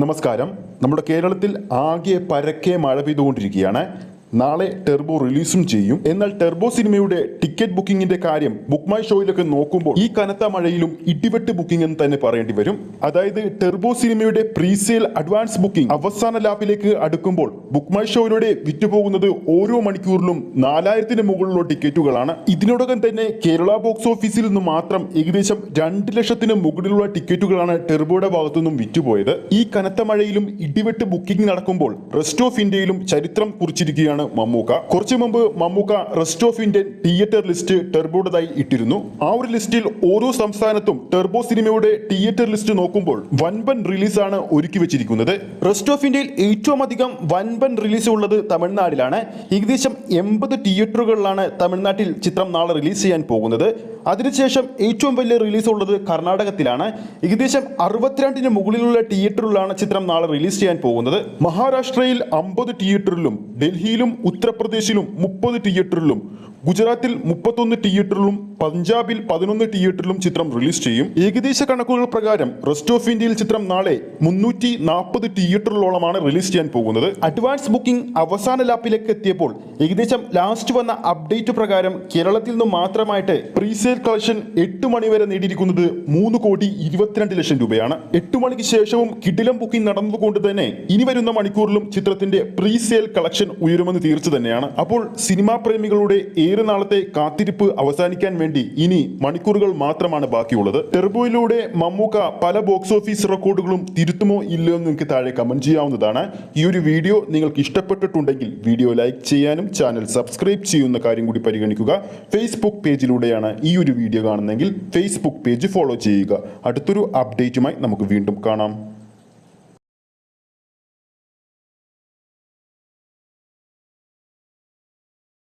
നമസ്കാരം. നമ്മുടെ കേരളത്തിൽ ആകെ പരക്കെ മഴ പെയ്തുകൊണ്ടിരിക്കുകയാണ്. നാളെ ടെർബോ റിലീസും ചെയ്യും. എന്നാൽ ടെർബോ സിനിമയുടെ ടിക്കറ്റ് ബുക്കിംഗിന്റെ കാര്യം ബുക്ക് മൈ ഷോയിലൊക്കെ നോക്കുമ്പോൾ ഈ കനത്ത മഴയിലും ഇടിവെട്ട് ബുക്കിംഗ് എന്ന് തന്നെ പറയേണ്ടി വരും. അതായത് ടെർബോ സിനിമയുടെ പ്രീസെയിൽ അഡ്വാൻസ് ബുക്കിംഗ് അവസാന ലാപ്പിലേക്ക് അടുക്കുമ്പോൾ ബുക്ക് മൈ ഷോയിലൂടെ വിറ്റുപോകുന്നത് ഓരോ മണിക്കൂറിലും 4000-ന് മുകളിലുള്ള ടിക്കറ്റുകളാണ്. ഇതിനോടകം തന്നെ കേരള ബോക്സ് ഓഫീസിൽ നിന്ന് മാത്രം ഏകദേശം 2 ലക്ഷത്തിന് മുകളിലുള്ള ടിക്കറ്റുകളാണ് ടെർബോയുടെ ഭാഗത്തുനിന്നും വിറ്റുപോയത്. ഈ കനത്ത മഴയിലും ഇടിവെട്ട് ബുക്കിംഗ് നടക്കുമ്പോൾ റെസ്റ്റ് ഓഫ് ഇന്ത്യയിലും ചരിത്രം കുറിച്ചിരിക്കുകയാണ് മമ്മൂക്ക. കുറച്ചു മുമ്പ് Mammookka rest of Indian theatre list ടെർബോയുടേതായി ഇട്ടിരുന്നു. ആ ഒരു ലിസ്റ്റിൽ ഓരോ സംസ്ഥാനത്തും ടെർബോ സിനിമയുടെ തിയേറ്റർ ലിസ്റ്റ് നോക്കുമ്പോൾ വൻപൻ റിലീസാണ് ഒരുക്കി വെച്ചിരിക്കുന്നത്. റെസ്റ്റ് ഓഫ് ഇന്ത്യയിൽ ഏറ്റവും അധികം വൻപൻ റിലീസ് ഉള്ളത് തമിഴ്നാട്ടിലാണ്. ഏകദേശം 80 തിയേറ്ററുകളിലാണ് തമിഴ്നാട്ടിൽ ചിത്രം നാളെ റിലീസ് ചെയ്യാൻ പോകുന്നത്. അതിനുശേഷം ഏറ്റവും വലിയ റിലീസ് ഉള്ളത് കർണാടകത്തിലാണ്. ഏകദേശം 62-ന് മുകളിലുള്ള തിയേറ്ററിലാണ് ചിത്രം നാളെ റിലീസ് ചെയ്യാൻ പോകുന്നത്. മഹാരാഷ്ട്രയിൽ 50 തിയേറ്ററിലും ഡൽഹിയിലും ഉത്തർപ്രദേശിലും 30 തിയേറ്ററിലും ഗുജറാത്തിൽ 31 തിയേറ്ററിലും പഞ്ചാബിൽ 11 തിയേറ്ററിലും ചിത്രം റിലീസ് ചെയ്യും. ഏകദേശ കണക്കുകൾ പ്രകാരം റെസ്റ്റ് ഓഫ് ഇന്ത്യയിൽ ചിത്രം നാളെ 340 തിയേറ്ററിലോളമാണ് റിലീസ് ചെയ്യാൻ പോകുന്നത്. അഡ്വാൻസ് ബുക്കിംഗ് അവസാന ലാപ്പിലേക്ക് എത്തിയപ്പോൾ ഏകദേശം ലാസ്റ്റ് വന്ന അപ്ഡേറ്റ് പ്രകാരം കേരളത്തിൽ നിന്ന് മാത്രമായിട്ട് പ്രീസെയിൽ കളക്ഷൻ 8 മണി വരെ നേടിയിരിക്കുന്നത് 3,22,00,000 രൂപയാണ്. 8 മണിക്ക് ശേഷവും കിടിലം ബുക്കിംഗ് നടന്നതുകൊണ്ട് തന്നെ ഇനി വരുന്ന മണിക്കൂറിലും ചിത്രത്തിന്റെ പ്രീസെയിൽ കളക്ഷൻ ഉയരുമെന്ന് തീർച്ച തന്നെയാണ്. അപ്പോൾ സിനിമാ പ്രേമികളുടെ ഏറെ നാളത്തെ കാത്തിരിപ്പ് അവസാനിക്കാൻ വേണ്ടി ഇനി മണിക്കൂറുകൾ മാത്രമാണ് ബാക്കിയുള്ളത്. ടെർബോയിലൂടെ മമ്മൂക്ക പല ബോക്സ് ഓഫീസ് റെക്കോർഡുകളും തിരുത്തുമോ ഇല്ലയോ എന്ന് നിങ്ങൾക്ക് താഴെ കമന്റ് ചെയ്യാവുന്നതാണ്. ഈ ഒരു വീഡിയോ നിങ്ങൾക്ക് ഇഷ്ടപ്പെട്ടിട്ടുണ്ടെങ്കിൽ വീഡിയോ ലൈക്ക് ചെയ്യാനും ചാനൽ സബ്സ്ക്രൈബ് ചെയ്യുന്ന കാര്യം കൂടി പരിഗണിക്കുക. ഫേസ്ബുക്ക് പേജിലൂടെയാണ് ഈ ഒരു വീഡിയോ കാണുന്നതെങ്കിൽ ഫേസ്ബുക്ക് പേജ് ഫോളോ ചെയ്യുക. അടുത്തൊരു അപ്ഡേറ്റുമായി നമുക്ക് വീണ്ടും കാണാം.